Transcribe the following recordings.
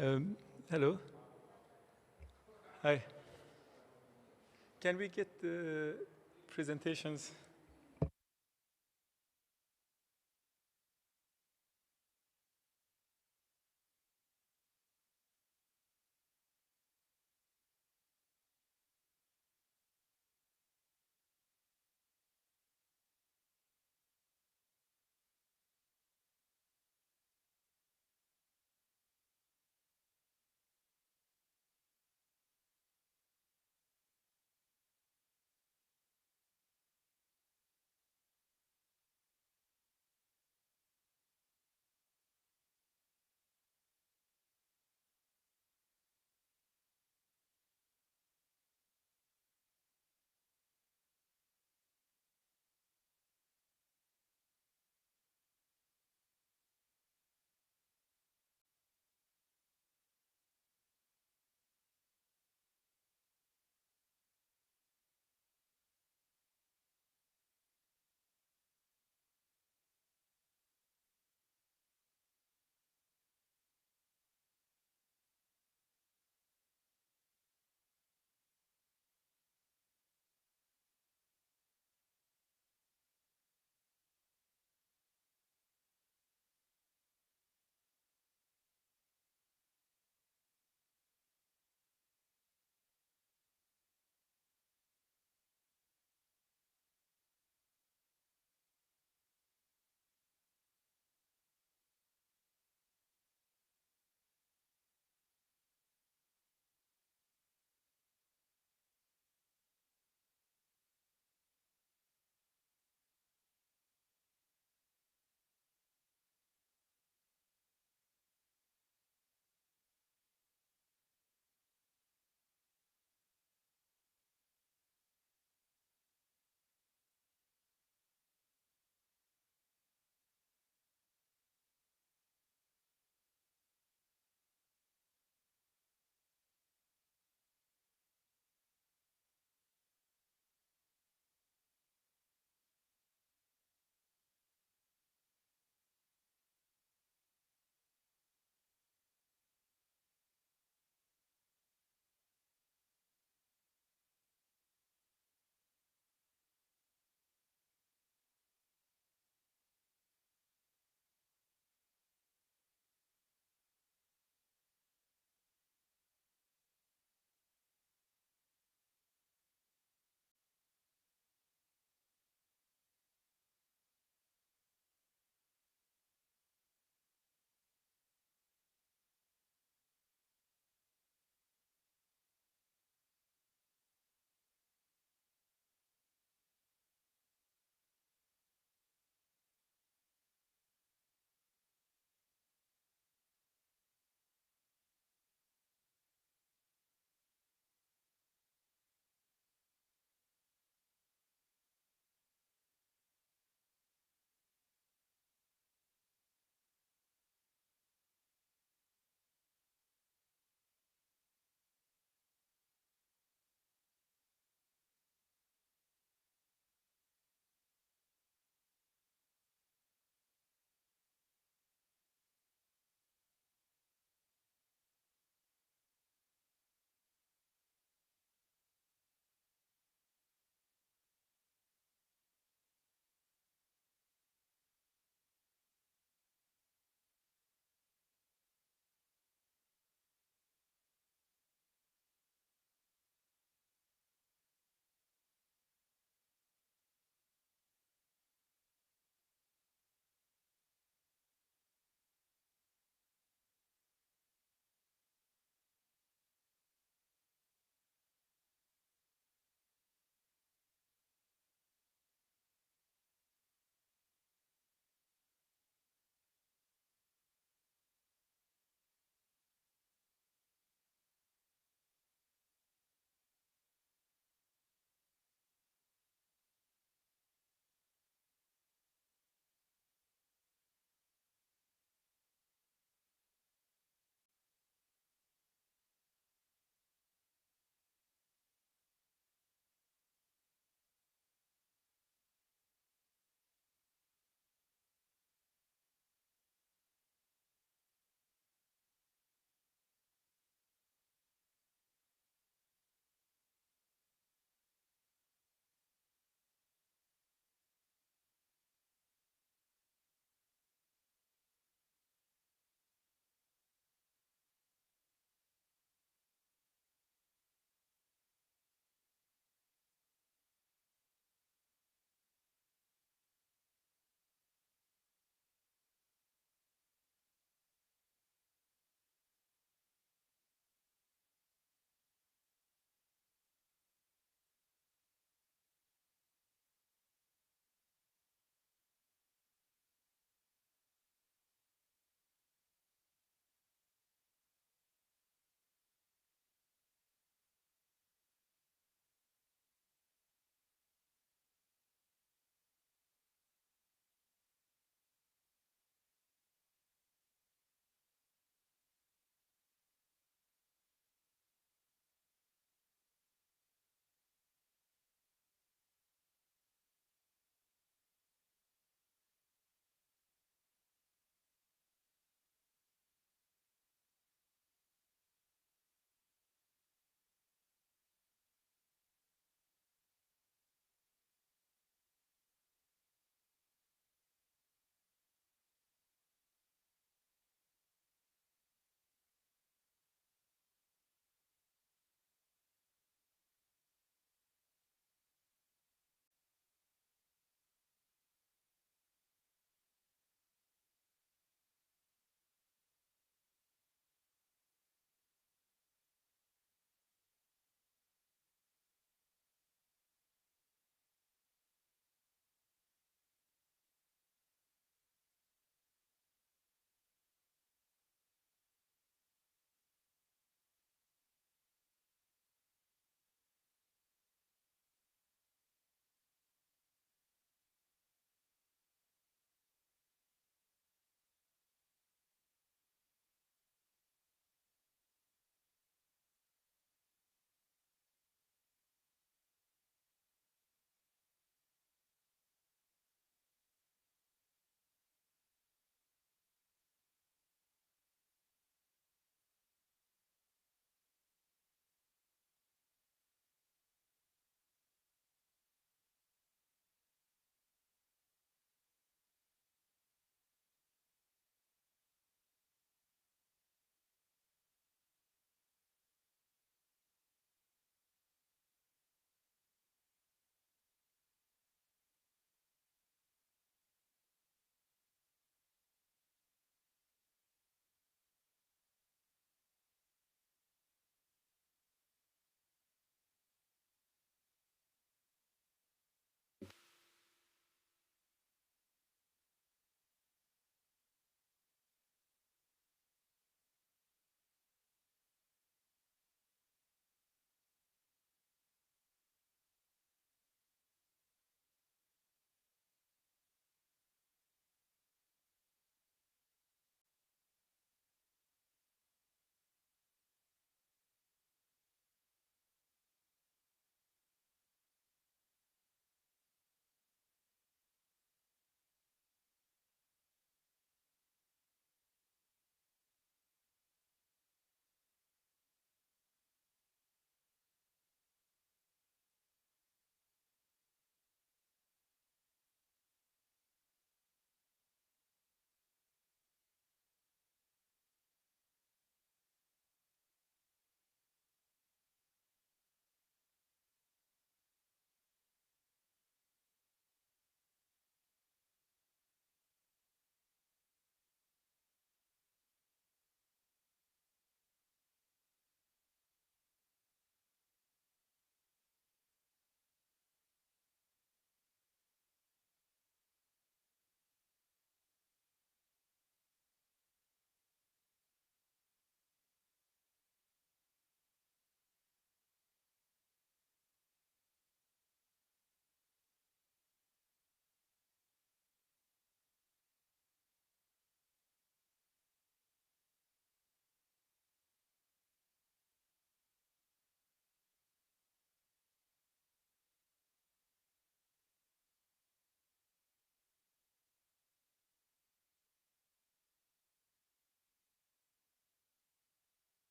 Um, Hello. Hi. Can we get the presentations?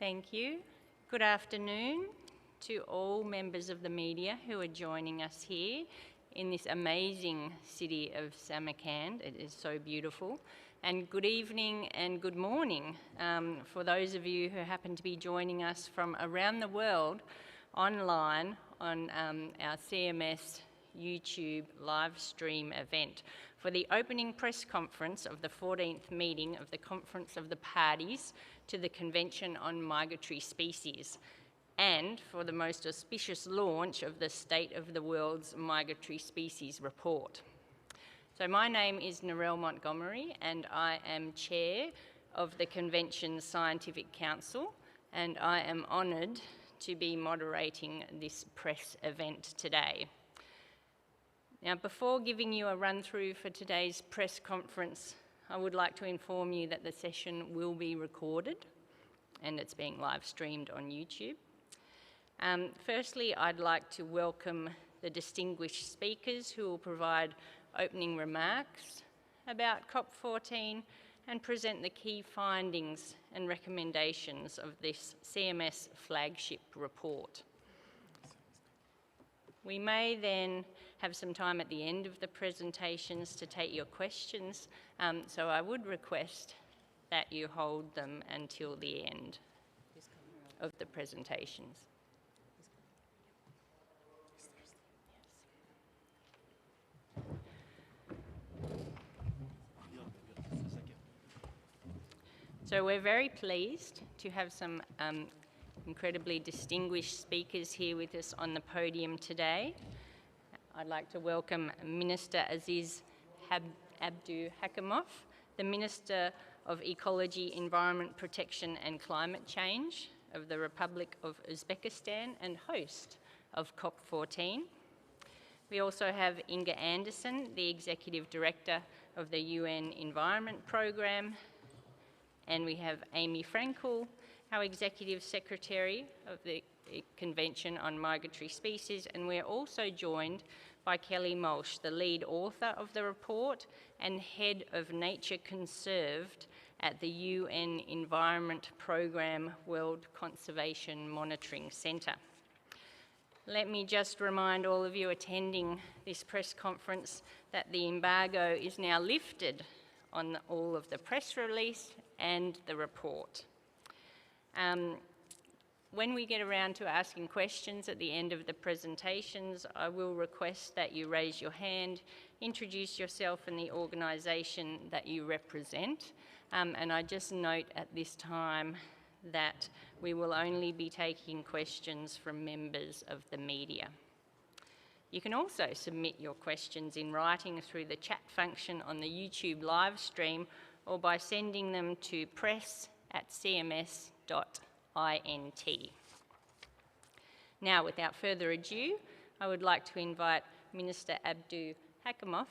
Thank you. Good afternoon to all members of the media who are joining us here in this amazing city of Samarkand. It is so beautiful. And good evening and good morning for those of you who happen to be joining us from around the world online on our CMS YouTube live stream event for the opening press conference of the 14th meeting of the Conference of the Parties to the Convention on Migratory Species, and for the most auspicious launch of the State of the World's Migratory Species Report. So my name is Narelle Montgomery, and I am Chair of the Convention's Scientific Council, and I am honoured to be moderating this press event today. Now, before giving you a run-through for today's press conference, I would like to inform you that the session will be recorded and it's being live streamed on YouTube. Firstly, I'd like to welcome the distinguished speakers who will provide opening remarks about COP14 and present the key findings and recommendations of this CMS flagship report. We may then have some time at the end of the presentations to take your questions, so I would request that you hold them until the end of the presentations. So we're very pleased to have some incredibly distinguished speakers here with us on the podium today. I'd like to welcome Minister Aziz Abdu Hakimov, the Minister of Ecology, Environment Protection and Climate Change of the Republic of Uzbekistan and host of COP14. We also have Inga Anderson, the Executive Director of the UN Environment Programme, and we have Amy Frankel, our Executive Secretary of the Convention on Migratory Species, and we're also joined by Kelly Molsh, the lead author of the report and Head of Nature Conserved at the UN Environment Programme World Conservation Monitoring Centre. Let me just remind all of you attending this press conference that the embargo is now lifted on all of the press release and the report. When we get around to asking questions at the end of the presentations, I will request that you raise your hand, introduce yourself and the organisation that you represent. And I just note at this time that we will only be taking questions from members of the media. You can also submit your questions in writing through the chat function on the YouTube live stream or by sending them to press@cms.int. Now, without further ado, I would like to invite Minister Abdu Hakimov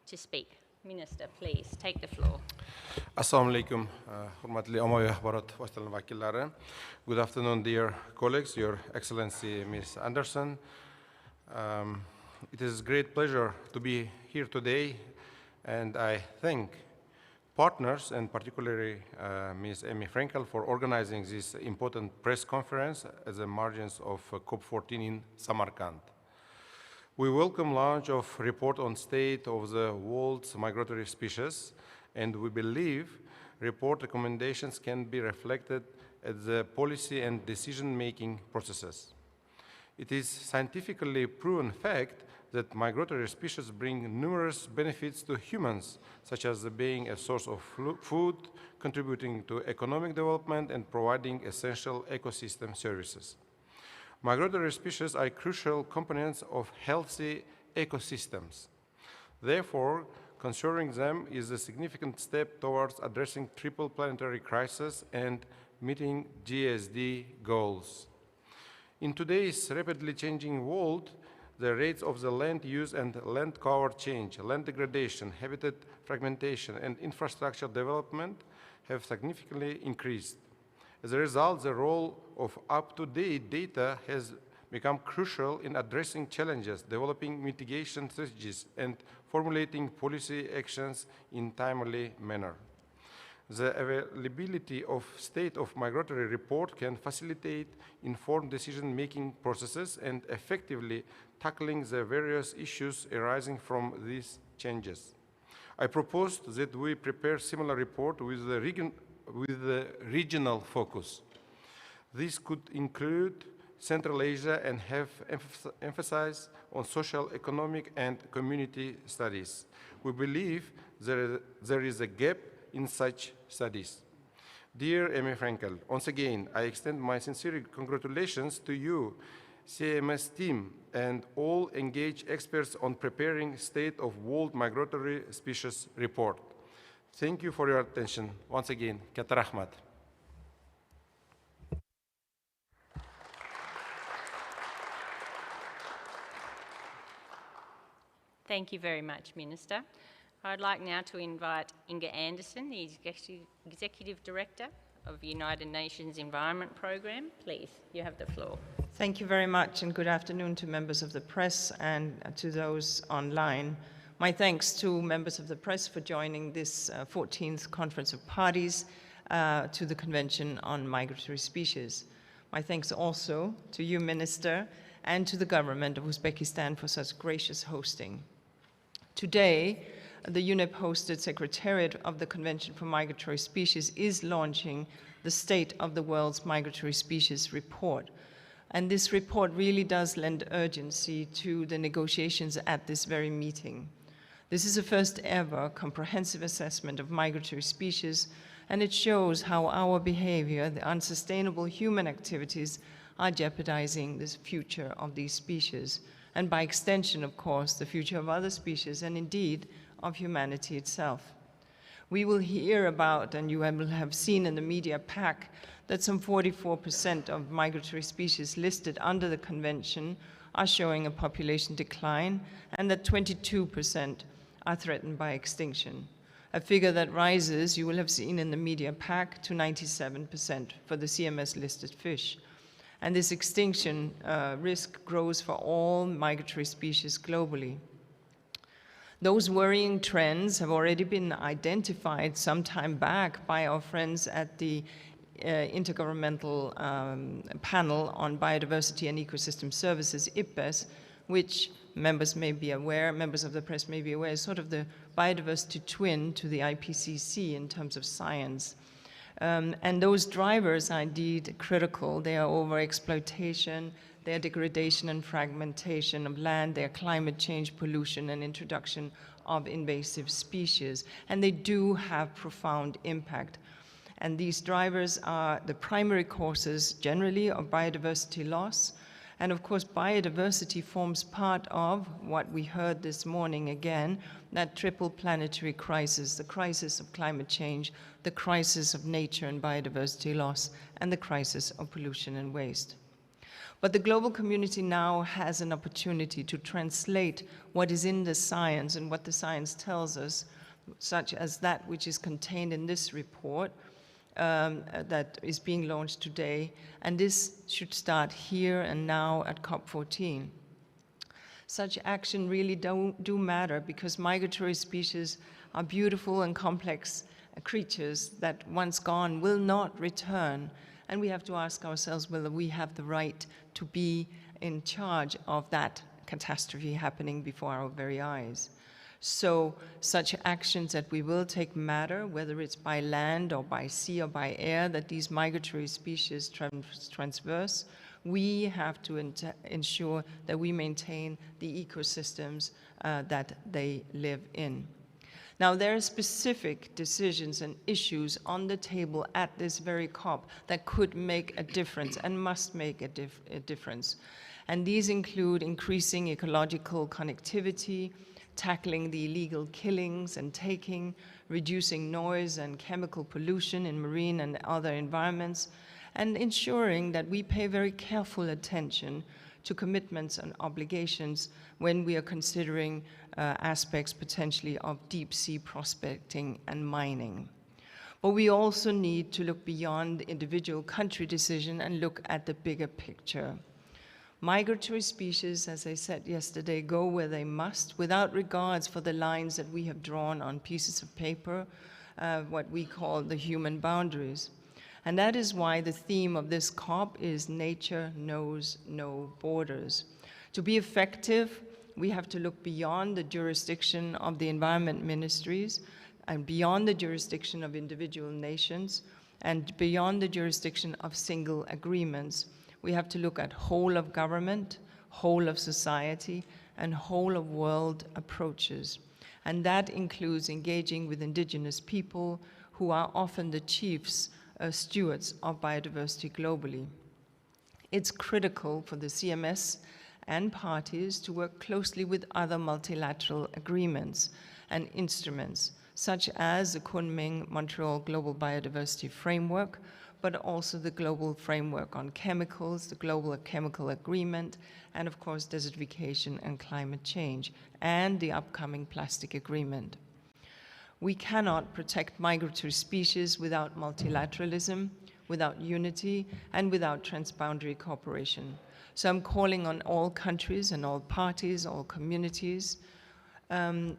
to speak. Minister, please take the floor. Assalamu alaikum, hurmatli ommaviy axborot vositalari vakillari. Good afternoon, dear colleagues, Your Excellency Ms. Anderson. It is a great pleasure to be here today, and I thank partners, and particularly Ms. Amy Frankel, for organizing this important press conference at the margins of COP14 in Samarkand. We welcome launch of report on state of the world's migratory species, and we believe report recommendations can be reflected at the policy and decision-making processes. It is scientifically proven fact that migratory species bring numerous benefits to humans, such as being a source of food, contributing to economic development, and providing essential ecosystem services. Migratory species are crucial components of healthy ecosystems. Therefore, conserving them is a significant step towards addressing triple planetary crisis and meeting GSD goals. In today's rapidly changing world, the rates of the land use and land cover change, land degradation, habitat fragmentation, and infrastructure development have significantly increased. As a result, the role of up-to-date data has become crucial in addressing challenges, developing mitigation strategies, and formulating policy actions in a timely manner. The availability of state of migratory report can facilitate informed decision-making processes and effectively tackling the various issues arising from these changes. I proposed that we prepare similar report with the regional focus. This could include Central Asia and have emphasis on social, economic, and community studies. We believe there is a gap in such studies. Dear Amy Frankel, once again, I extend my sincere congratulations to you, CMS team, and all engaged experts on preparing State of World Migratory Species report. Thank you for your attention. Once again, Katar Ahmad. Thank you very much, Minister. I'd like now to invite Inga Anderson, the Executive Director of the United Nations Environment Programme. Please, you have the floor. Thank you very much, and good afternoon to members of the press and to those online. My thanks to members of the press for joining this 14th Conference of Parties to the Convention on Migratory Species. My thanks also to you, Minister, and to the government of Uzbekistan for such gracious hosting. Today, the UNEP-hosted Secretariat of the Convention for Migratory Species is launching the State of the World's Migratory Species report. And this report really does lend urgency to the negotiations at this very meeting. This is a first ever comprehensive assessment of migratory species, and it shows how our behavior, the unsustainable human activities, are jeopardizing the future of these species, and by extension, of course, the future of other species, and indeed, of humanity itself. We will hear about, and you will have seen in the media pack, that some 44% of migratory species listed under the convention are showing a population decline, and that 22% are threatened by extinction. A figure that rises, you will have seen in the media pack, to 97% for the CMS listed fish. And this extinction risk grows for all migratory species globally. Those worrying trends have already been identified some time back by our friends at the Intergovernmental Panel on Biodiversity and Ecosystem Services, IPBES, which members may be aware, members of the press may be aware, is sort of the biodiversity twin to the IPCC in terms of science. And those drivers are indeed critical. They are overexploitation, their degradation and fragmentation of land, their climate change, pollution, and introduction of invasive species. And they do have profound impact. And these drivers are the primary causes, generally, of biodiversity loss. And of course, biodiversity forms part of what we heard this morning again, that triple planetary crisis, the crisis of climate change, the crisis of nature and biodiversity loss, and the crisis of pollution and waste. But the global community now has an opportunity to translate what is in the science and what the science tells us, such as that which is contained in this report that is being launched today. And this should start here and now at COP14. Such action really do matter because migratory species are beautiful and complex creatures that once gone will not return. And we have to ask ourselves whether we have the right to be in charge of that catastrophe happening before our very eyes. So such actions that we will take matter, whether it's by land or by sea or by air, that these migratory species transverse, we have to ensure that we maintain the ecosystems that they live in. Now, there are specific decisions and issues on the table at this very COP that could make a difference and must make a difference. And these include increasing ecological connectivity, tackling the illegal killings and taking, reducing noise and chemical pollution in marine and other environments, and ensuring that we pay very careful attention to commitments and obligations when we are considering aspects potentially of deep sea prospecting and mining. But we also need to look beyond the individual country decision and look at the bigger picture. Migratory species, as I said yesterday, go where they must without regards for the lines that we have drawn on pieces of paper what we call the human boundaries. And that is why the theme of this COP is Nature Knows No Borders. To be effective, we have to look beyond the jurisdiction of the environment ministries and beyond the jurisdiction of individual nations and beyond the jurisdiction of single agreements. We have to look at whole of government, whole of society, and whole of world approaches. And that includes engaging with indigenous people who are often the chiefs, stewards of biodiversity globally. It's critical for the CMS and parties to work closely with other multilateral agreements and instruments, such as the Kunming-Montreal Global Biodiversity Framework, but also the Global Framework on Chemicals, the Global Chemical Agreement, and of course desertification and climate change, and the upcoming plastic agreement. We cannot protect migratory species without multilateralism, without unity, and without transboundary cooperation. So I'm calling on all countries and all parties, all communities,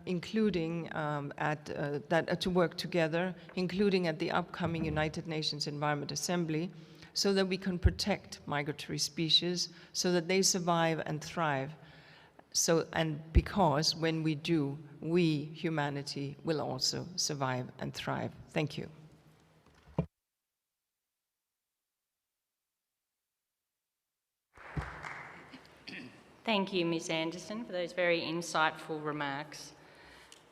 including to work together, including at the upcoming United Nations Environment Assembly, so that we can protect migratory species, so that they survive and thrive. And because when we do, we, humanity, will also survive and thrive. Thank you. Thank you, Ms. Anderson, for those very insightful remarks.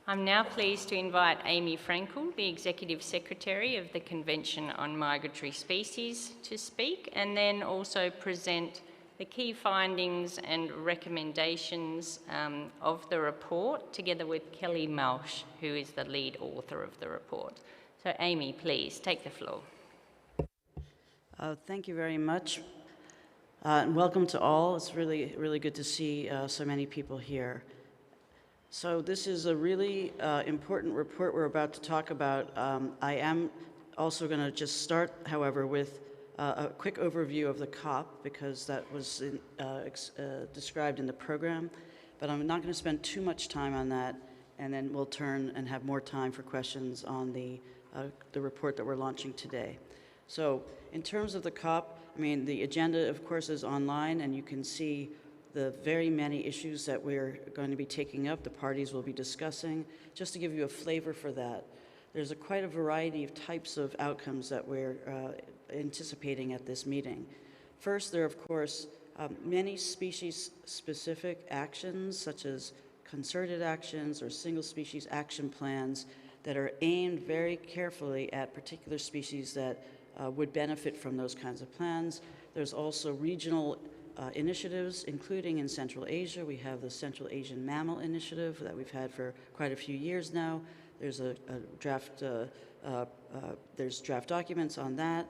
I'm now pleased to invite Amy Frankel, the Executive Secretary of the Convention on Migratory Species, to speak, and then also present the key findings and recommendations of the report, together with Kelly Malsh, who is the lead author of the report. So Amy, please, take the floor. Thank you very much. And welcome to all. It's really, really good to see so many people here. So this is a really important report we're about to talk about. I am also going to just start, however, with a quick overview of the COP, because that was described in the program. But I'm not going to spend too much time on that, and then we'll turn and have more time for questions on the report that we're launching today. So in terms of the COP, I mean, the agenda, of course, is online, and you can see the very many issues that we're going to be taking up, the parties will be discussing. Just to give you a flavor for that, there's quite a variety of types of outcomes that we're anticipating at this meeting. First, there are, of course, many species-specific actions, such as concerted actions or single-species action plans that are aimed very carefully at particular species that would benefit from those kinds of plans. There's also regional initiatives, including in Central Asia. We have the Central Asian Mammal Initiative that we've had for quite a few years now. There's there's draft documents on that.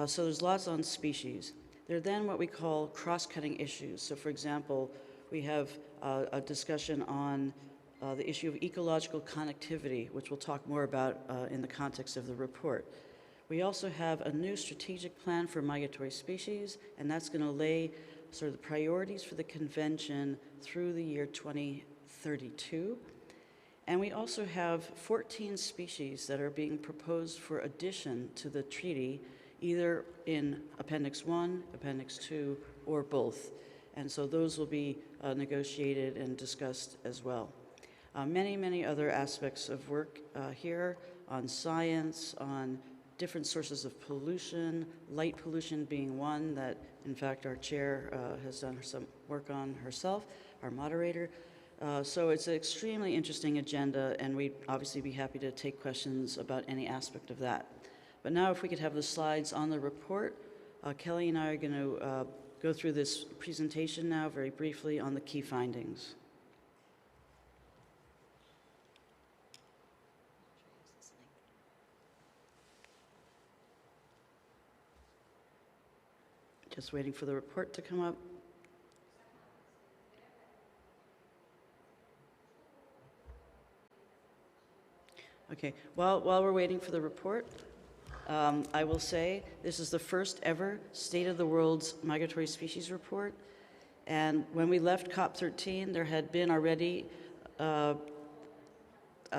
So there's lots on species. There are then what we call cross-cutting issues. So for example, we have a discussion on the issue of ecological connectivity, which we'll talk more about in the context of the report. We also have a new strategic plan for migratory species, and that's going to lay sort of the priorities for the convention through the year 2032. And we also have 14 species that are being proposed for addition to the treaty, either in Appendix 1, Appendix 2, or both. And so those will be negotiated and discussed as well. Many, many other aspects of work here on science, on different sources of pollution, light pollution being one that, in fact, our chair has done some work on herself, our moderator. So it's an extremely interesting agenda, and we'd obviously be happy to take questions about any aspect of that. But now if we could have the slides on the report, Kelly and I are going to go through this presentation now very briefly on the key findings. Just waiting for the report to come up. Okay, while we're waiting for the report, I will say this is the first ever State of the World's Migratory Species Report. And when we left COP14, there had been already, I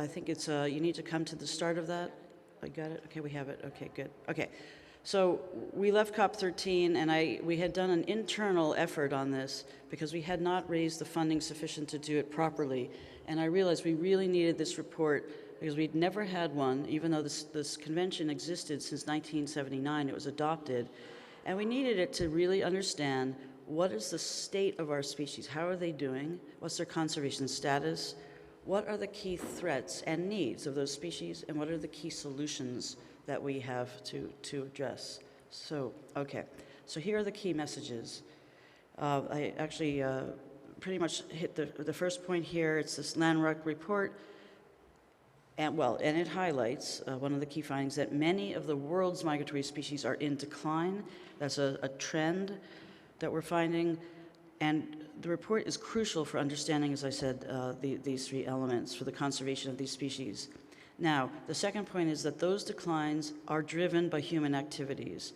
think it's, you need to come to the start of that. I got it? Okay, we have it. Okay, good. Okay. So we left COP14, and we had done an internal effort on this because we had not raised the funding sufficient to do it properly. And I realized we really needed this report because we'd never had one, even though this convention existed since 1979. It was adopted. And we needed it to really understand what is the state of our species? How are they doing? What's their conservation status? What are the key threats and needs of those species? And what are the key solutions that we have to address? So, okay. So here are the key messages. I actually pretty much hit the first point here. It's this landmark report. And it highlights one of the key findings that many of the world's migratory species are in decline. That's a trend that we're finding. And the report is crucial for understanding, as I said, these three elements for the conservation of these species. Now, the second point is that those declines are driven by human activities.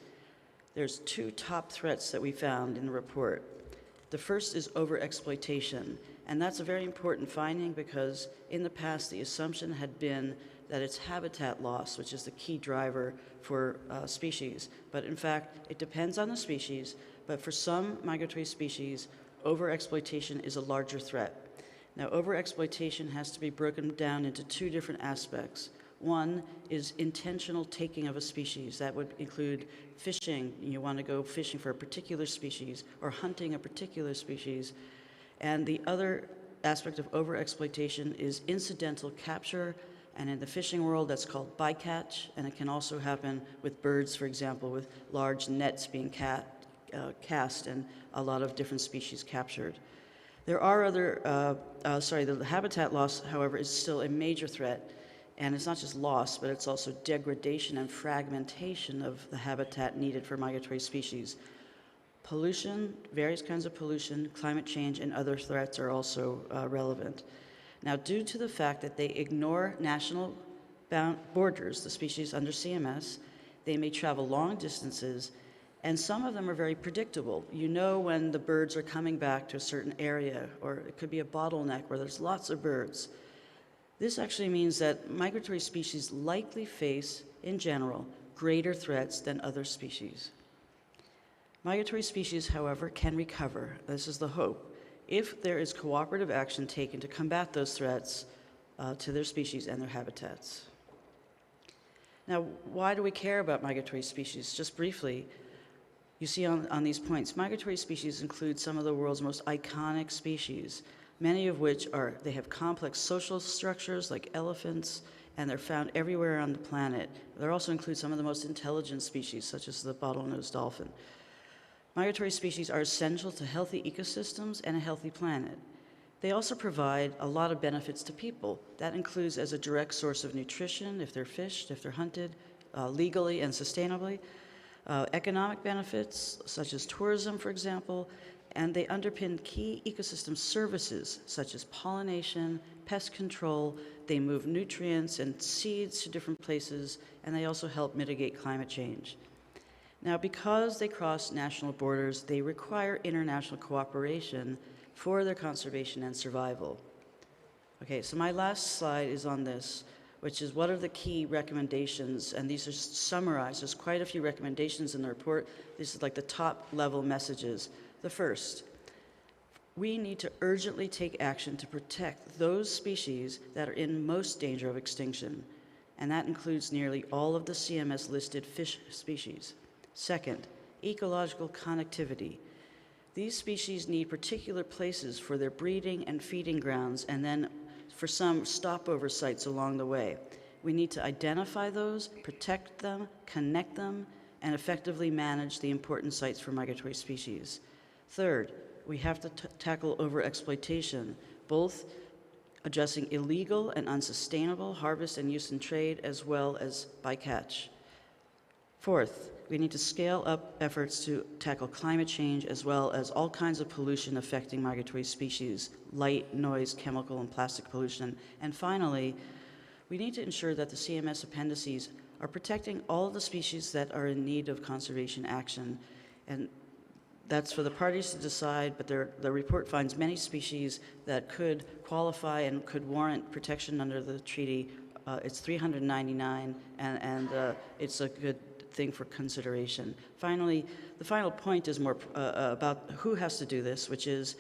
There's two top threats that we found in the report. The first is overexploitation, and that's a very important finding because in the past the assumption had been that it's habitat loss, which is the key driver for species. But in fact, it depends on the species, but for some migratory species, overexploitation is a larger threat. Now, overexploitation has to be broken down into two different aspects. One is intentional taking of a species. That would include fishing. You want to go fishing for a particular species or hunting a particular species. And the other aspect of overexploitation is incidental capture. And in the fishing world, that's called bycatch. And it can also happen with birds, for example, with large nets being cast and a lot of different species captured. There are other, the habitat loss, however, is still a major threat. And it's not just loss, but it's also degradation and fragmentation of the habitat needed for migratory species. Pollution, various kinds of pollution, climate change, and other threats are also relevant. Now, due to the fact that they ignore national borders, the species under CMS, they may travel long distances, and some of them are very predictable. You know when the birds are coming back to a certain area, or it could be a bottleneck where there's lots of birds. This actually means that migratory species likely face, in general, greater threats than other species. Migratory species, however, can recover. This is the hope, if there is cooperative action taken to combat those threats to their species and their habitats. Now, why do we care about migratory species? Just briefly, you see on these points, migratory species include some of the world's most iconic species, many of which they have complex social structures like elephants, and they're found everywhere on the planet. They also include some of the most intelligent species, such as the bottlenose dolphin. Migratory species are essential to healthy ecosystems and a healthy planet. They also provide a lot of benefits to people. That includes as a direct source of nutrition, if they're fished, if they're hunted, legally and sustainably, economic benefits, such as tourism, for example, and they underpin key ecosystem services, such as pollination, pest control. They move nutrients and seeds to different places, and they also help mitigate climate change. Now, because they cross national borders, they require international cooperation for their conservation and survival. Okay, so my last slide is on this, which is what are the key recommendations, and these are summarized. There's quite a few recommendations in the report. This is like the top level messages. The first, we need to urgently take action to protect those species that are in most danger of extinction, and that includes nearly all of the CMS listed fish species. Second, ecological connectivity. These species need particular places for their breeding and feeding grounds, and then for some stopover sites along the way. We need to identify those, protect them, connect them, and effectively manage the important sites for migratory species. Third, we have to tackle overexploitation, both addressing illegal and unsustainable harvest and use in trade, as well as bycatch. Fourth, we need to scale up efforts to tackle climate change, as well as all kinds of pollution affecting migratory species, light, noise, chemical, and plastic pollution. And finally, we need to ensure that the CMS appendices are protecting all of the species that are in need of conservation action. And that's for the parties to decide, but the report finds many species that could qualify and could warrant protection under the treaty it's 399, and it's a good thing for consideration. Finally, the final point is more about who has to do this, which is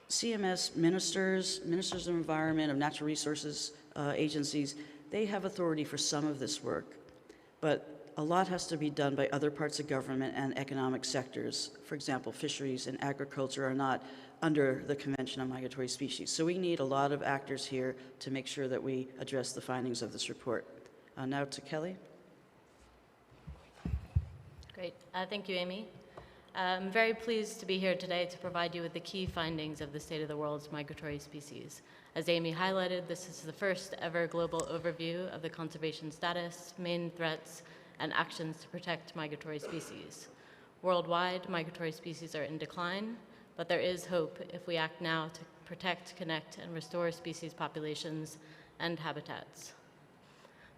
CMS ministers of environment, of natural resources agencies. They have authority for some of this work, but a lot has to be done by other parts of government and economic sectors. For example, fisheries and agriculture are not under the Convention on Migratory Species. So we need a lot of actors here to make sure that we address the findings of this report. Now to Kelly. Great. Thank you, Amy. I'm very pleased to be here today to provide you with the key findings of the state of the world's migratory species. As Amy highlighted, this is the first ever global overview of the conservation status, main threats, and actions to protect migratory species. Worldwide, migratory species are in decline, but there is hope if we act now to protect, connect, and restore species populations and habitats.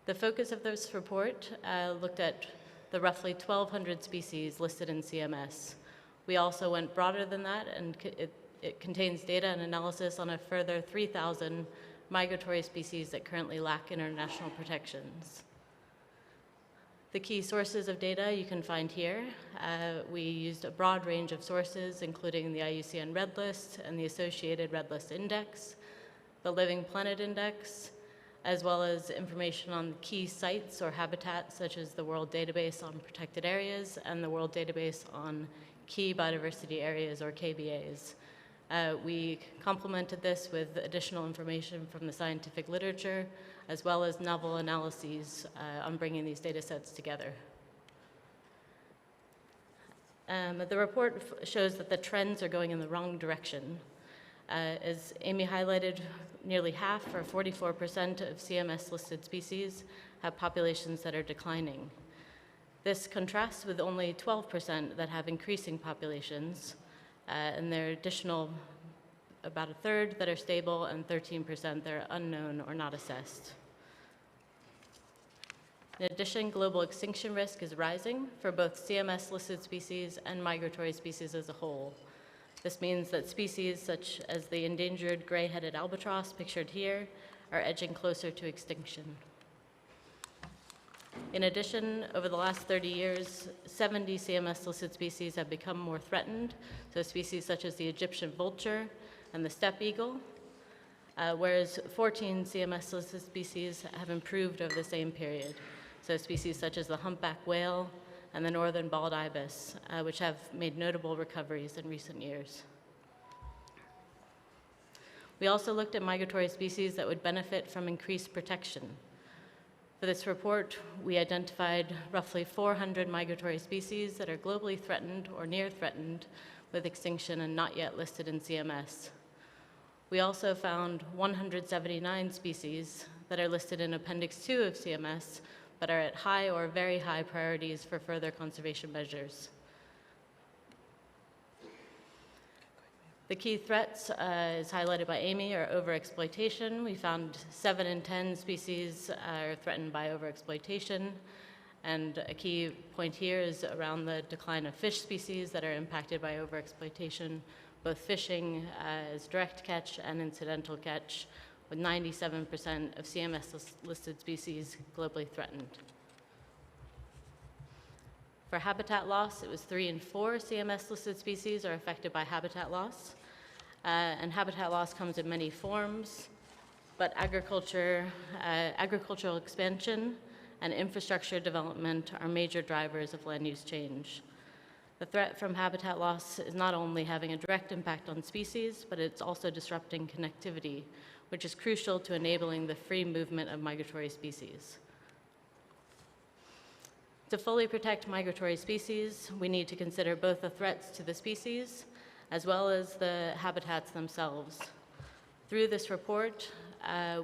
The focus of this report looked at the roughly 1,200 species listed in CMS. We also went broader than that, and it contains data and analysis on a further 3,000 migratory species that currently lack international protections. The key sources of data you can find here. We used a broad range of sources, including the IUCN Red List and the associated Red List Index, the Living Planet Index, as well as information on key sites or habitats such as the World Database on Protected Areas and the World Database on Key Biodiversity Areas, or KBAs. We complemented this with additional information from the scientific literature, as well as novel analyses on bringing these data sets together. The report shows that the trends are going in the wrong direction. As Amy highlighted, nearly half, or 44%, of CMS-listed species have populations that are declining. This contrasts with only 12% that have increasing populations, and there are additional about a third that are stable and 13% that are unknown or not assessed. In addition, global extinction risk is rising for both CMS-listed species and migratory species as a whole. This means that species such as the endangered gray-headed albatross pictured here are edging closer to extinction. In addition, over the last 30 years, 70 CMS-listed species have become more threatened, so species such as the Egyptian vulture and the steppe eagle, whereas 14 CMS-listed species have improved over the same period, so species such as the humpback whale and the northern bald ibis, which have made notable recoveries in recent years. We also looked at migratory species that would benefit from increased protection. For this report, we identified roughly 400 migratory species that are globally threatened or near threatened with extinction and not yet listed in CMS. We also found 179 species that are listed in Appendix 2 of CMS, but are at high or very high priorities for further conservation measures. The key threats, as highlighted by Amy, are overexploitation. We found 7 in 10 species are threatened by overexploitation. And a key point here is around the decline of fish species that are impacted by overexploitation, both fishing as direct catch and incidental catch, with 97% of CMS-listed species globally threatened. For habitat loss, it was 3 in 4 CMS-listed species are affected by habitat loss. And habitat loss comes in many forms, but agricultural expansion and infrastructure development are major drivers of land use change. The threat from habitat loss is not only having a direct impact on species, but it's also disrupting connectivity, which is crucial to enabling the free movement of migratory species. To fully protect migratory species, we need to consider both the threats to the species as well as the habitats themselves. Through this report,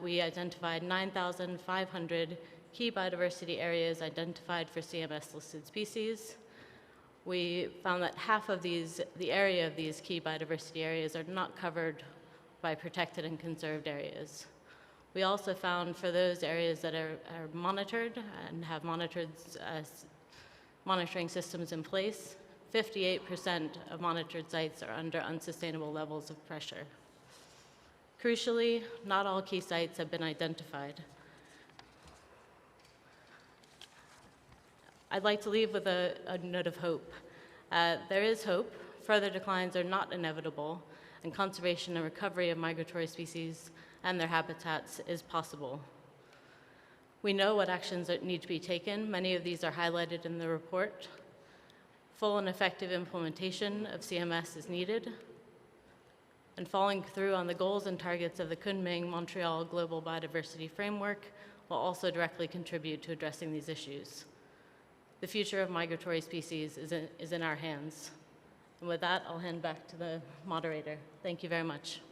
we identified 9,500 key biodiversity areas identified for CMS-listed species. We found that half of these, the area of these key biodiversity areas, are not covered by protected and conserved areas. We also found for those areas that are monitored and have monitoring systems in place, 58% of monitored sites are under unsustainable levels of pressure. Crucially, not all key sites have been identified. I'd like to leave with a note of hope. There is hope. Further declines are not inevitable, and conservation and recovery of migratory species and their habitats is possible. We know what actions need to be taken. Many of these are highlighted in the report. Full and effective implementation of CMS is needed, and following through on the goals and targets of the Kunming-Montreal Global Biodiversity Framework will also directly contribute to addressing these issues. The future of migratory species is in our hands. And with that, I'll hand back to the moderator. Thank you very much.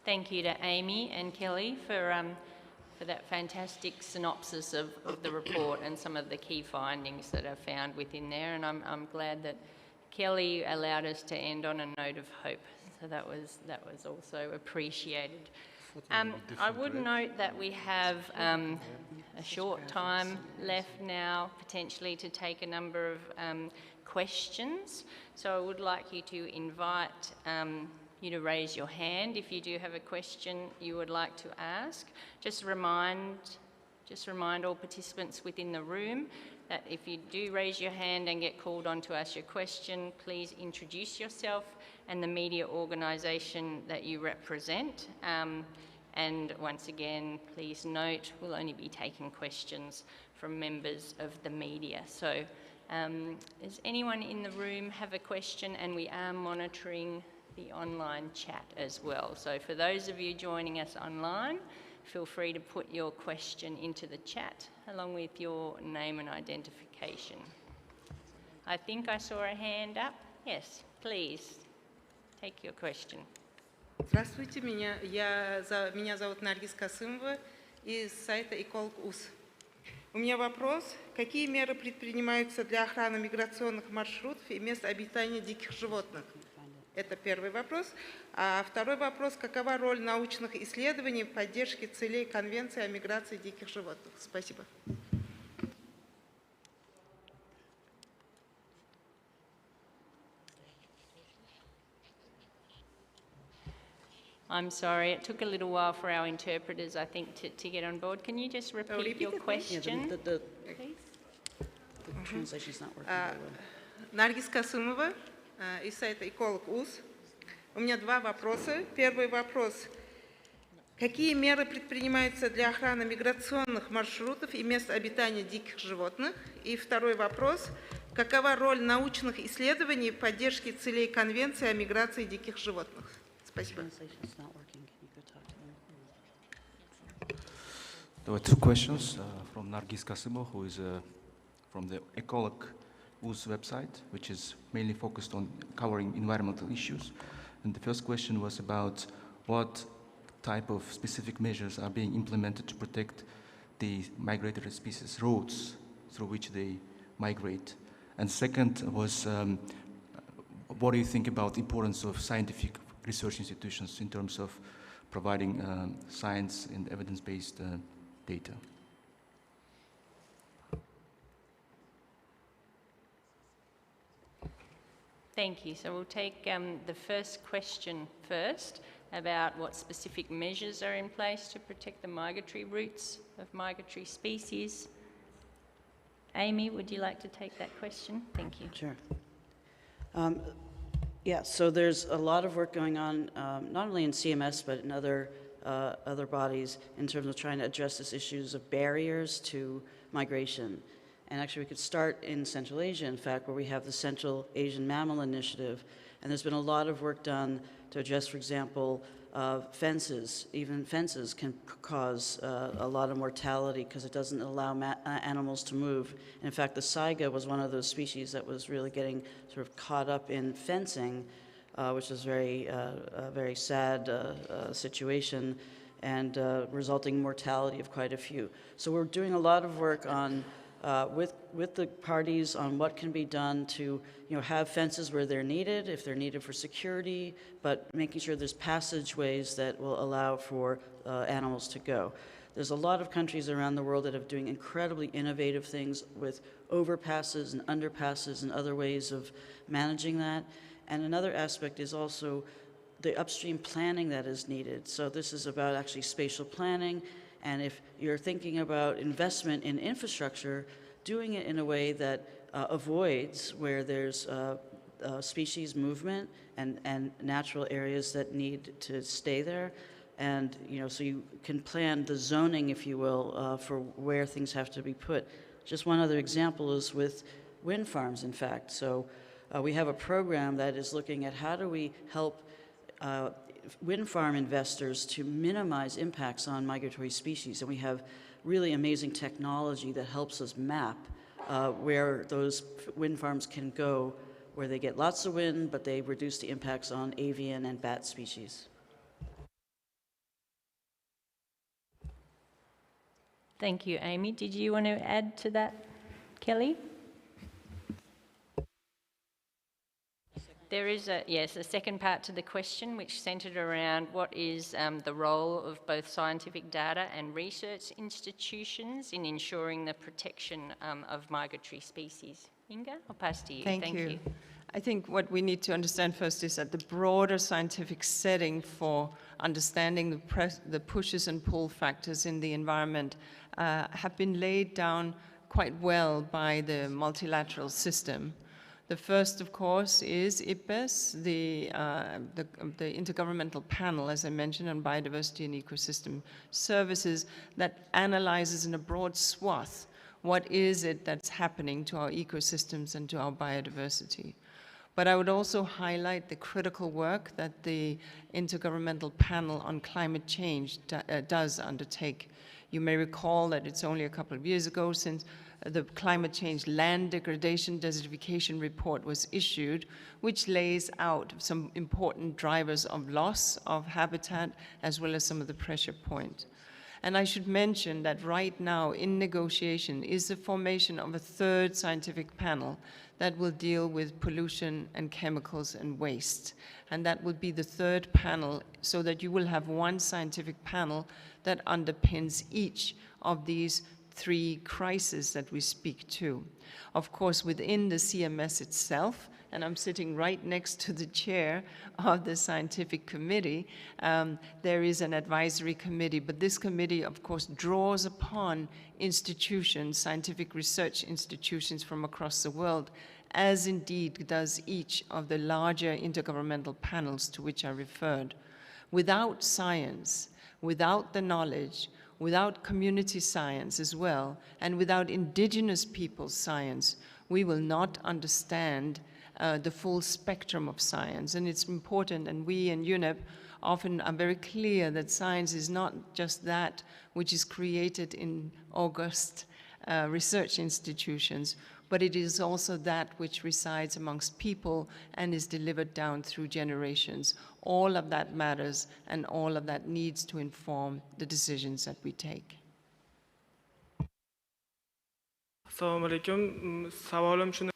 Thank you to Amy and Kelly for that fantastic synopsis of the report and some of the key findings that are found within there. And I'm glad that Kelly allowed us to end on a note of hope. So that was also appreciated. I would note that we have a short time left now, potentially, to take a number of questions. So I would like you to invite you to raise your hand if you do have a question you would like to ask. Just remind all participants within the room that if you do raise your hand and get called on to ask your question, please introduce yourself and the media organisation that you represent. And once again, please note, we'll only be taking questions from members of the media. So does anyone in the room have a question? And we are monitoring the online chat as well. So for those of you joining us online, feel free to put your question into the chat along with your name and identification. I think I saw a hand up. Yes, please, take your question. Здравствуйте, меня зовут Наргиз Касымова из сайта Эколог.ус. У меня вопрос: какие меры предпринимаются для охраны миграционных маршрутов и мест обитания диких животных? Это первый вопрос. А второй вопрос: какова роль научных исследований в поддержке целей Конвенции о миграции диких животных? Спасибо. I'm sorry, it took a little while for our interpreters, I think, to get on board. Can you just repeat your question? The translation's not working very well. Наргиз Касымова из сайта Эколог.ус. У меня два вопроса. Первый вопрос: какие меры предпринимаются для охраны миграционных маршрутов и мест обитания диких животных? И второй вопрос: какова роль научных исследований в поддержке целей Конвенции о миграции диких животных? Спасибо. There were two questions from Nargis Kasimo, who is from the Ecolog.us website, which is mainly focused on covering environmental issues. And the first question was about what type of specific measures are being implemented to protect the migratory species routes through which they migrate. And second was, what do you think about the importance of scientific research institutions in terms of providing science and evidence-based data? Thank you. So we'll take the first question first about what specific measures are in place to protect the migratory routes of migratory species. Amy, would you like to take that question? Thank you. Sure. Yeah, so there's a lot of work going on, not only in CMS, but in other bodies in terms of trying to address these issues of barriers to migration. And actually, we could start in Central Asia, in fact, where we have the Central Asian Mammal Initiative. And there's been a lot of work done to address, for example, fences. Even fences can cause a lot of mortality because it doesn't allow animals to move. And in fact, the saiga was one of those species that was really getting sort of caught up in fencing, which is a very sad situation, and resulting mortality of quite a few. So we're doing a lot of work on with the parties on what can be done to have fences where they're needed, if they're needed for security, but making sure there's passageways that will allow for animals to go. There's a lot of countries around the world that are doing incredibly innovative things with overpasses and underpasses and other ways of managing that. And another aspect is also the upstream planning that is needed. So this is about actually spatial planning, and if you're thinking about investment in infrastructure, doing it in a way that avoids where there's species movement and natural areas that need to stay there. And so you can plan the zoning, if you will, for where things have to be put. Just one other example is with wind farms, in fact. So we have a program that is looking at how do we help wind farm investors to minimize impacts on migratory species. And we have really amazing technology that helps us map where those wind farms can go, where they get lots of wind, but they reduce the impacts on avian and bat species. Thank you, Amy. Did you want to add to that, Kelly? There is a second part to the question, which centred around what is the role of both scientific data and research institutions in ensuring the protection of migratory species. Inga, I'll pass to you. Thank you. I think what we need to understand first is that the broader scientific setting for understanding the pushes and pull factors in the environment have been laid down quite well by the multilateral system. The first, of course, is IPBES, the Intergovernmental Panel, as I mentioned, on biodiversity and ecosystem services, that analyzes in a broad swath what is it that's happening to our ecosystems and to our biodiversity. But I would also highlight the critical work that the Intergovernmental Panel on Climate Change does undertake. You may recall that it's only a couple of years ago since the climate change land degradation desertification report was issued, which lays out some important drivers of loss of habitat as well as some of the pressure points. And I should mention that right now in negotiation is the formation of a third scientific panel that will deal with pollution and chemicals and waste. And that will be the third panel, so that you will have one scientific panel that underpins each of these three crises that we speak to. Of course, within the CMS itself, and I'm sitting right next to the chair of the scientific committee, there is an advisory committee, but this committee, of course, draws upon institutions, scientific research institutions from across the world, as indeed does each of the larger intergovernmental panels to which I referred. Without science, without the knowledge, without community science as well, and without indigenous people's science, we will not understand the full spectrum of science. And it's important, and we in UNEP often are very clear that science is not just that which is created in august research institutions, but it is also that which resides amongst people and is delivered down through generations. All of that matters, and all of that needs to inform the decisions that we take. Assalomu alaykum. Savolim shuni.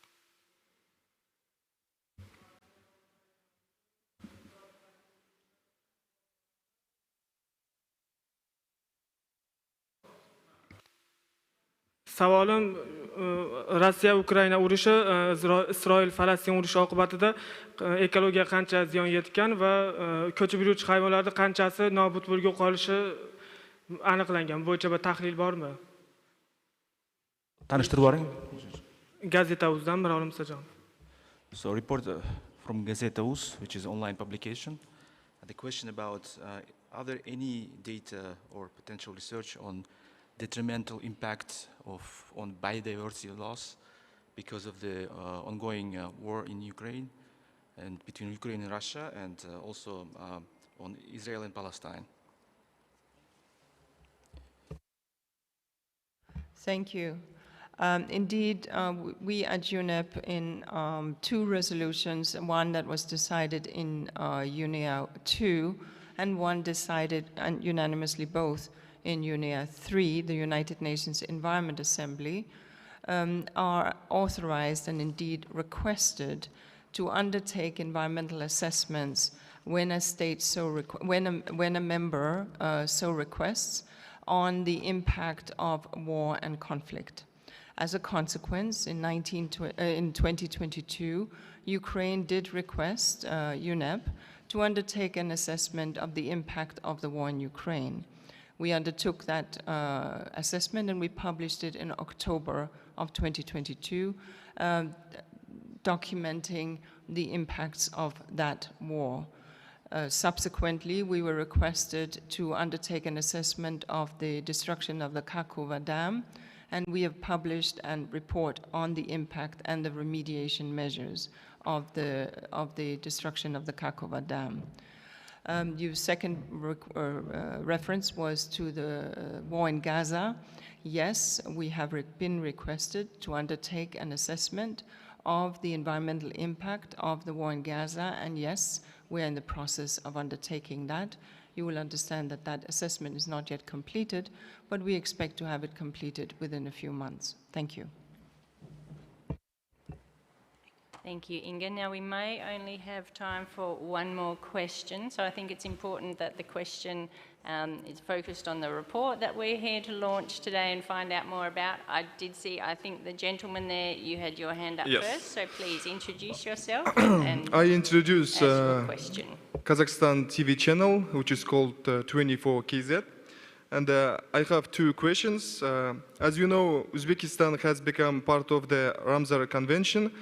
Savolim Rossiya-Ukraina urushi, Isroil-Falastin urushi oqibatida ekologiyaga qancha ziyon yetgan va ko'chib yuruvchi hayvonlarning qanchasi nobud bo'lib qolishi aniqlangan. Bu bo'yicha bir tahlil bormi? Tanishtirib boring. Gazeta.uzdan Mirolim Musajonov. So report from Gazeta.uz, which is online publication. The question about are there any data or potential research on detrimental impact on biodiversity loss because of the ongoing war in Ukraine and between Ukraine and Russia, and also on Israel and Palestine. Thank you. Indeed, we at UNEP in two resolutions, one that was decided in UNEA 2 and one decided unanimously both in UNEA 3, the United Nations Environment Assembly, are authorized and indeed requested to undertake environmental assessments when a state when a member so requests on the impact of war and conflict. As a consequence, in 2022, Ukraine did request UNEP to undertake an assessment of the impact of the war in Ukraine. We undertook that assessment and we published it in October of 2022, documenting the impacts of that war. Subsequently, we were requested to undertake an assessment of the destruction of the Kakhovka Dam, and we have published a report on the impact and the remediation measures of the destruction of the Kakhovka Dam. Your second reference was to the war in Gaza. Yes, we have been requested to undertake an assessment of the environmental impact of the war in Gaza, and yes, we're in the process of undertaking that. You will understand that that assessment is not yet completed, but we expect to have it completed within a few months. Thank you. Thank you, Inga. Now, we may only have time for one more question, so I think it's important that the question is focused on the report that we're here to launch today and find out more about. I did see, I think the gentleman there, you had your hand up first, so please introduce yourself and I introduce ask your question. Kazakhstan TV channel, which is called 24KZ. And I have two questions. As you know, Uzbekistan has become part of the Ramsar Convention.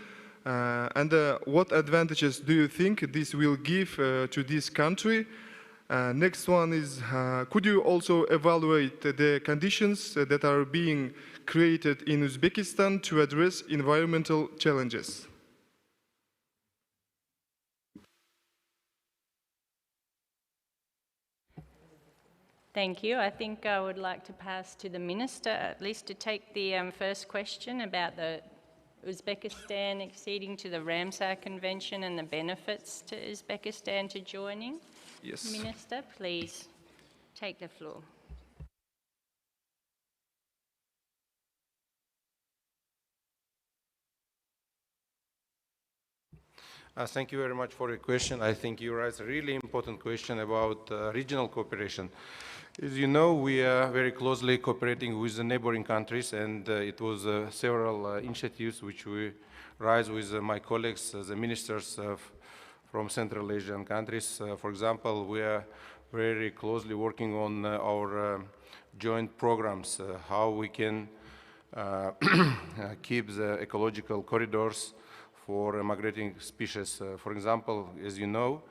And what advantages do you think this will give to this country? Next one is, could you also evaluate the conditions that are being created in Uzbekistan to address environmental challenges? Thank you. I think I would like to pass to the Minister, at least to take the first question about the Uzbekistan acceding to the Ramsar Convention and the benefits to Uzbekistan to joining. Yes. Minister, please take the floor. Thank you very much for your question. I think you raised a really important question about regional cooperation. As you know, we are very closely cooperating with the neighboring countries, and it was several initiatives which we raised with my colleagues, the ministers from Central Asian countries. For example, we are very closely working on our joint programs, how we can keep the ecological corridors for migrating species. For example, as you know,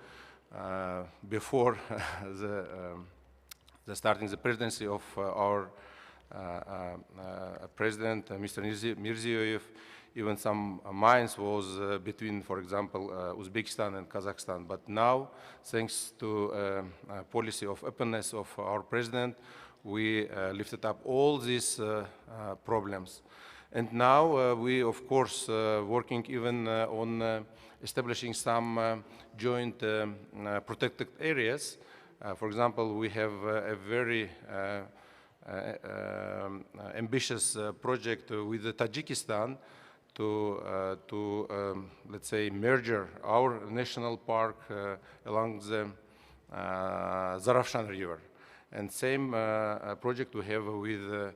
before the starting the presidency of our president, Mr. Mirziyoyev, even some mines was between, for example, Uzbekistan and Kazakhstan. But now, thanks to policy of openness of our president, we lifted up all these problems. And now we, of course, working even on establishing some joint protected areas. For example, we have a very ambitious project with Tajikistan to let's say, merge our national park along the Zarafshan River. And same project we have with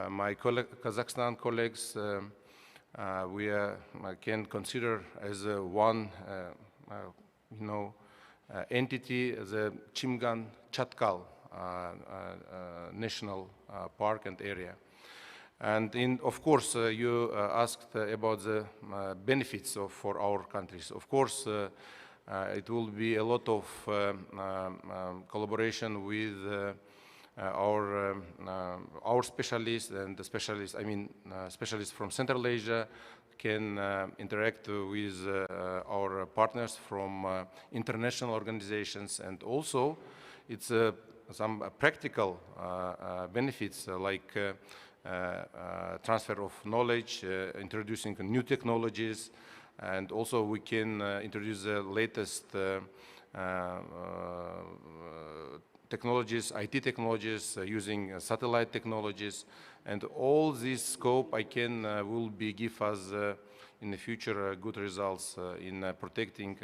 my Kazakhstan colleagues. We can consider as one, entity, the Chimgan-Chatkal National Park and area. And of course, you asked about the benefits for our countries. Of course, it will be a lot of collaboration with our specialists and the specialists, specialists from Central Asia can interact with our partners from international organizations, and also it's some practical benefits like transfer of knowledge, introducing new technologies, and also we can introduce the latest technologies, IT technologies, using satellite technologies, and all this scope will give us in the future good results in protecting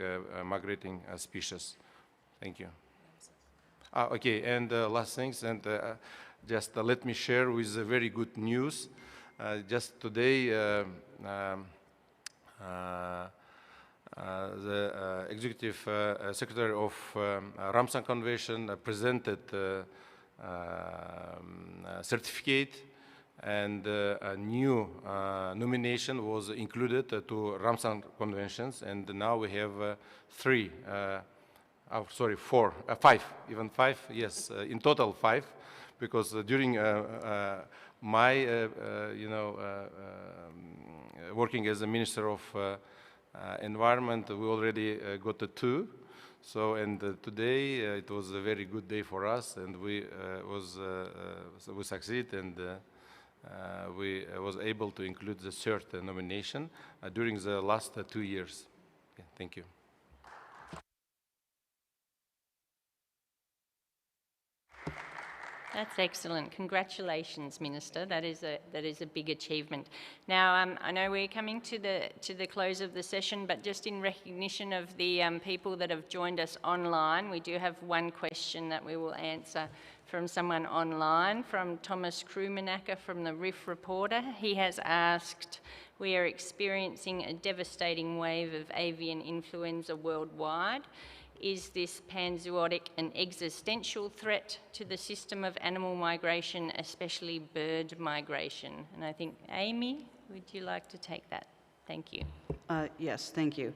migrating species. Thank you. Okay, and last things, and just let me share with very good news. Just today, the Executive Secretary of Ramsar Convention presented certificate, and a new nomination was included to Ramsar Conventions, and now we have five, yes, in total 5, because during my, working as a Minister of Environment, we already got the 2. So, and today it was a very good day for us, and we succeed, and we was able to include the 3rd nomination during the last 2 years. Yeah, thank you. That's excellent. Congratulations, Minister. That is a big achievement. Now, I know we're coming to the close of the session, but just in recognition of the people that have joined us online, we do have one question that we will answer from someone online, from Thomas Krumanacker from the RIF Reporter. He has asked, we are experiencing a devastating wave of avian influenza worldwide. Is this panzootic an existential threat to the system of animal migration, especially bird migration? And I think, Amy, would you like to take that? Thank you. Yes, thank you.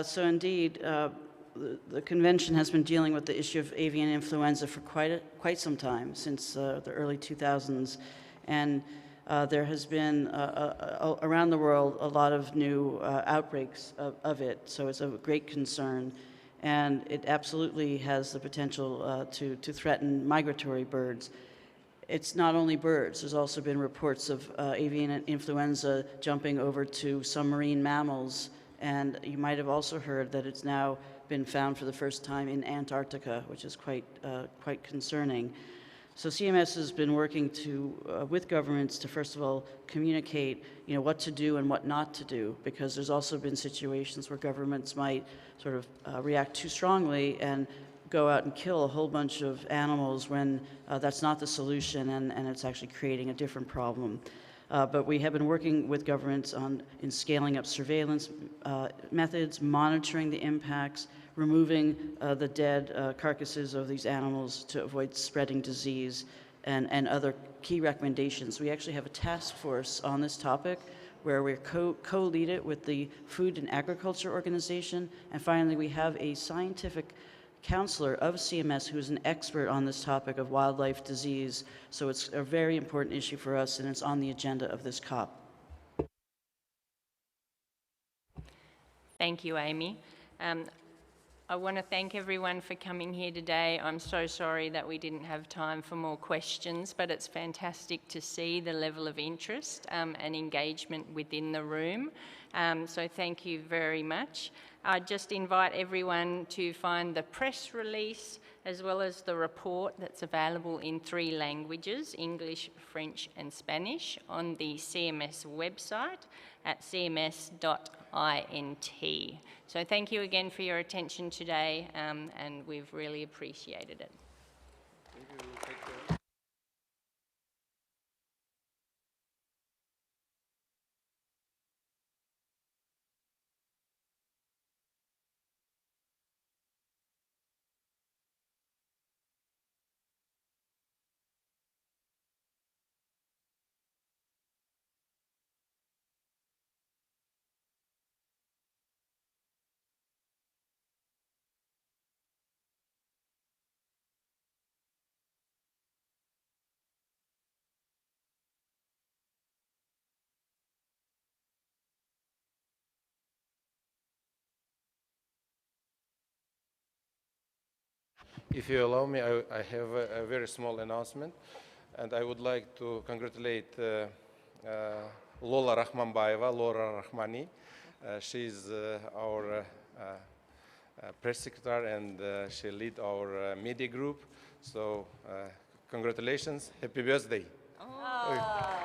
So indeed, the convention has been dealing with the issue of avian influenza for quite some time, since the early 2000s. And there has been, around the world, a lot of new outbreaks of it. So it's a great concern. And it absolutely has the potential to threaten migratory birds. It's not only birds. There's also been reports of avian influenza jumping over to some marine mammals. And you might have also heard that it's now been found for the first time in Antarctica, which is quite concerning. So CMS has been working with governments to, first of all, communicate, what to do and what not to do, because there's also been situations where governments might sort of react too strongly and go out and kill a whole bunch of animals when that's not the solution, and it's actually creating a different problem. But we have been working with governments in scaling up surveillance methods, monitoring the impacts, removing the dead carcasses of these animals to avoid spreading disease, and other key recommendations. We actually have a task force on this topic where we're co-lead it with the Food and Agriculture Organization. And finally, we have a scientific counselor of CMS who's an expert on this topic of wildlife disease. So it's a very important issue for us, and it's on the agenda of this COP. Thank you, Amy. I want to thank everyone for coming here today. I'm so sorry that we didn't have time for more questions, but it's fantastic to see the level of interest and engagement within the room. So thank you very much. I just invite everyone to find the press release as well as the report that's available in 3 languages, English, French and Spanish, on the CMS website at cms.int. So thank you again for your attention today, and we've really appreciated it. Thank you. Take care. If you allow me, I have a very small announcement, and I would like to congratulate Lola Rahmanbayeva, Laura Rahmani. She's our press secretary, and she leads our media group. So congratulations, happy birthday. Oh.